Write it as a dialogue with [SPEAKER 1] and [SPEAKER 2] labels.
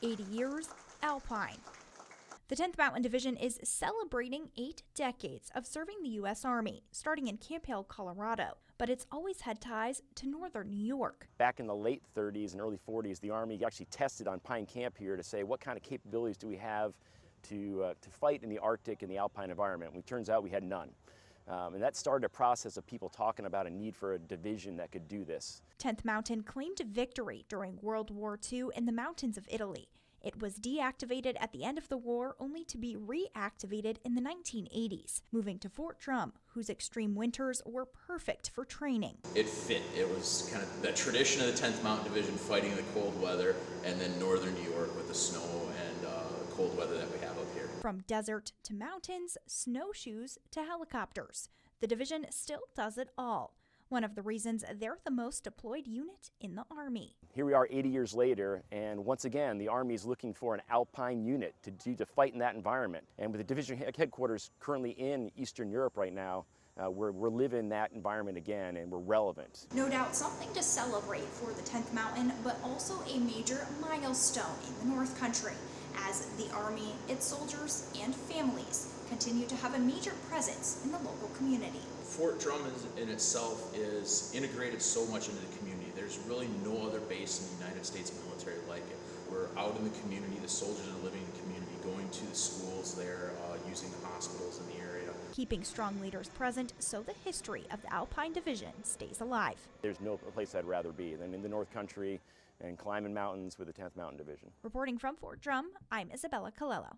[SPEAKER 1] 80 years, Alpine. The 10th Mountain Division is celebrating 8 decades of serving the U.S. Army, starting in Camp Hale, Colorado, but it's always had ties to northern New York.
[SPEAKER 2] Back in the late 30s and early 40s, the Army actually tested on Pine Camp here to say what kind of capabilities do we have to fight in the Arctic and the Alpine environment. And it turns out we had none. And that started a process of people talking about a need for a division that could do this.
[SPEAKER 1] 10th Mountain claimed victory during World War II in the mountains of Italy. It was deactivated at the end of the war, only to be reactivated in the 1980s, moving to Fort Drum, whose extreme winters were perfect for training.
[SPEAKER 3] It fit. It was kind of the tradition of the 10th Mountain Division fighting the cold weather, and then northern New York with the snow and cold weather that we have up here.
[SPEAKER 1] From desert to mountains, snowshoes to helicopters, the division still does it all. One of the reasons they're the most deployed unit in the Army.
[SPEAKER 2] Here we are 80 years later, and once again, the Army is looking for an Alpine unit to fight in that environment. And with the division headquarters currently in Eastern Europe right now, we're living that environment again, and we're relevant.
[SPEAKER 1] No doubt something to celebrate for the 10th Mountain, but also a major milestone in the North Country, as the Army, its soldiers, and families continue to have a major presence in the local community.
[SPEAKER 3] Fort Drum in itself is integrated so much into the community. There's really no other base in the United States military like it. We're out in the community, the soldiers are living in the community, going to the schools there, using the hospitals in the area.
[SPEAKER 1] Keeping strong leaders present so the history of the Alpine Division stays alive.
[SPEAKER 2] There's no place I'd rather be than in the North Country and climbing mountains with the 10th Mountain Division.
[SPEAKER 1] Reporting from Fort Drum, I'm Isabella Colello.